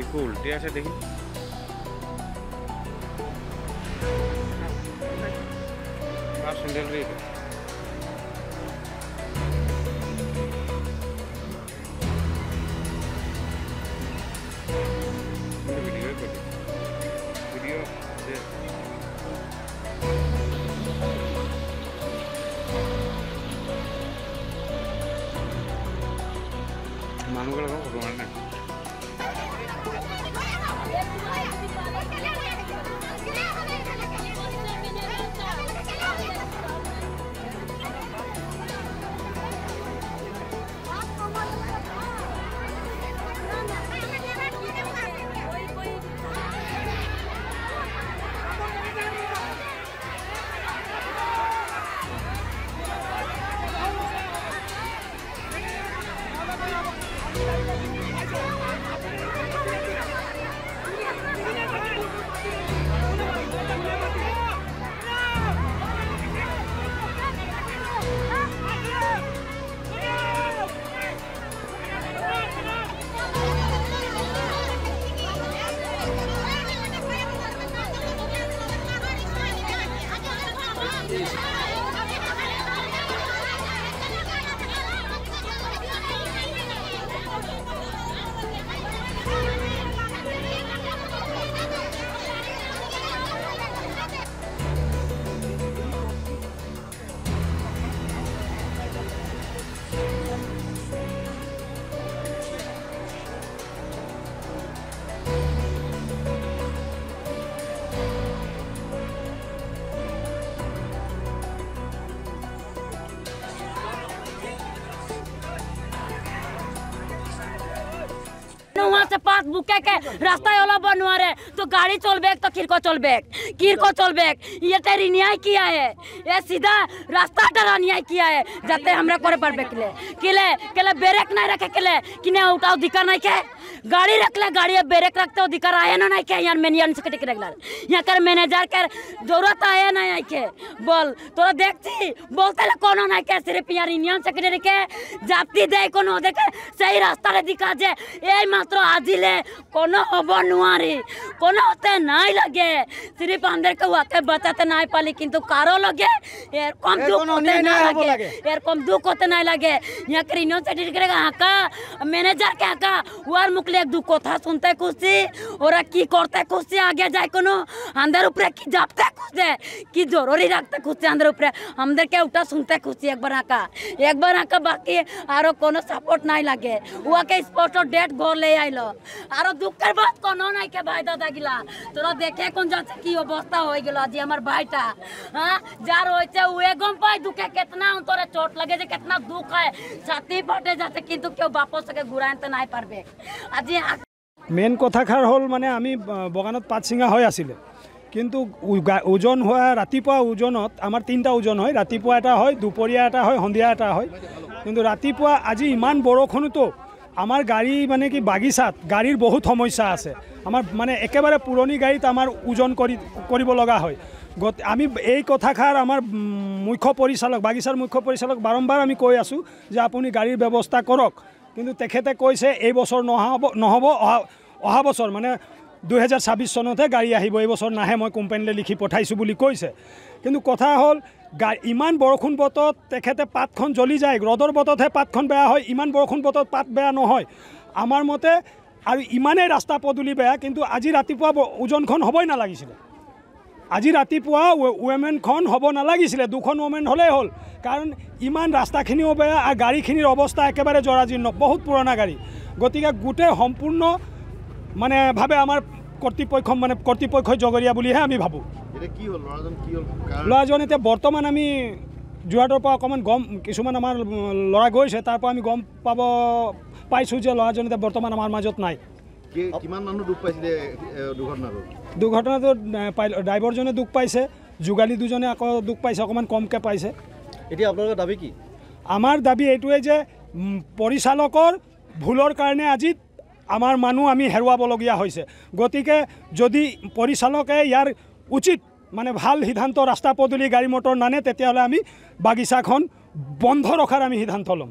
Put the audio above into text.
একটু উল্টে আছে দেখি। স্যান্ডেল রে ভিডিও মানুষগুলো ভগবান না से पास बुके के रास्ता वाला बनवारे तो गाड़ी चलबे तो किरको चलबे ये तेरी न्याय किया है ये सीधा रास्ता डरा न्याय किया है जाते हमरा करे पड़बे केले ब्रेक नहीं रखे केले किने उठाओ अधिकार नहीं के गाड़ी रख ले गाड़ी ब्रेक रखते अधिकार आए ना नहीं के यहाँ मैनेजर से कटिक रेगुलर यहाँ कर मैनेजर के जरूरत आए ना आई के बोल तोरा देखती बोलते ले कोनो नहीं के सिर्फ यहाँ यूनियन सेक्रेटरी के जाती दे कोनो देखे सही रास्ता रे दिखा जे ए मात्र आजिले कोनो हबो नुआरी कोनो होते नहीं लगे सिर्फ अंदर के वाके बचाते नहीं पाली किंतु कारो लगे यार कम दुख होते नहीं लगे यार कम दुख होते नहीं लगे यहाँ के यूनियन सेक्रेटरी करेगा हाका मैनेजर के हाका वार मुकले एक दो कथा सुनते खुशी और की करते खुशी आगे जाए कोनो अंदर ऊपर की जापते खुशी की जरूरी रखते खुशी अंदर ऊपर हमदर के उठा सुनते खुशी एक बार आका बाकी आरो कोनो सपोर्ट नहीं लगे वो के स्पॉट डेट घर ले आइलो आरो दुखर बात कोनो नहीं के भाई दादा गिला तोरा देखे कोन जाते की अवस्था हो गेलो आज हमर भाईटा हां जार होइते उए गम पाई दुखे कितना तोरे चोट लगे जे कितना दुख है छाती फटे जाते किंतु केउ वापस के घुराइन त नहीं पारबे आज मेन कथाखार हल माने आमी बगानत पात सिंगा होय आसिले किंतु ओजन हुआ रातिपुवा ओजनत आमार तीनटा ओजन है रातिपुवा एटा है दुपरिया एटा है हंदिया एटा है किंतु रातिपुवा आज इमान बरखुणतो आमार गाड़ी माने कि बागिचात गाड़ीर बहुत समस्या आछे आमार माने एकेबारे पुरानी गाड़ीत आमार ओजन करिब लगा है आमी এই কথাষাৰ আমাৰ মুখ্য পৰিচালক বাগিচাৰ মুখ্য পৰিচালক বাৰম্বাৰ আমি কৈ আছো যে আপুনি গাড়ীৰ ব্যৱস্থা কৰক কিন্তু তেখেতে কৈছে এই বছৰ নহব অহা বছৰ মানে 2026 চনতে গাড়ী আহিব এই বছৰ নাহে মই কোম্পানীলৈ লিখি পঠাইছো বুলি কৈছে কিন্তু কথা হল ইমান বৰষুণ বতৰত তেখেতে পাতখন জ্বলি যায় ৰদৰ বতৰতহে পাতখন বেয়া হয় ইমান বৰষুণ বতৰত পাত বেয়া নহয় আমাৰ মতে আৰু ইমানেই ৰাস্তা পদূলি বেয়া কিন্তু আজি ৰাতিপুৱা ওজনখন হ'বই নালাগিছিল আজি ৰাতিপুৱা ওমেনখন হ'ব নালাগিছিল দুখন ওমেন হ'লেই হ'ল কাৰণ ইমান ৰাস্তাখিনিও বেয়া আৰু গাড়ীখিনিৰ অৱস্থা একেবাৰে জৰাজীৰ্ণ বহুত পুৰণা গাড়ী গতিকে গোটেই সম্পূৰ্ণ মানে ভাবে আমাৰ কৰ্তৃপক্ষই জগৰীয়া বুলিহে আমি ভাবো এটা কি হ'ল ল'ৰাজন এতিয়া বৰ্তমান আমি যোৱাটোৰ পৰা অকণমান গম কিছুমান আমাৰ ল'ৰা গৈছে তাৰ পৰা আমি গম পাইছোঁ যে ল'ৰাজন এতিয়া বৰ্তমান আমাৰ মাজত নাই কিমান মানুহ দুখ পাইছিলে দুৰ্ঘটনাটো ড্ৰাইভাৰজনে দুখ পাইছে যোগালী দুজনে আকৌ দুখ পাইছে অকণমান কমকৈ পাইছে এতিয়া আপোনালোকৰ দাবী কি আমাৰ দাবী এইটোৱে যে পৰিচালকৰ ভুলৰ কাৰণে আজি আমাৰ মানুহ আমি হেৰুৱাবলগীয়া হৈছে গতিকে যদি পৰিচালকে ইয়াৰ উচিত মানে ভাল সিদ্ধান্ত ৰাস্তা পদূলি গাড়ী মটৰ নানে তেতিয়াহ'লে আমি বাগিচাখন বন্ধ ৰখাৰ আমি সিদ্ধান্ত ল'ম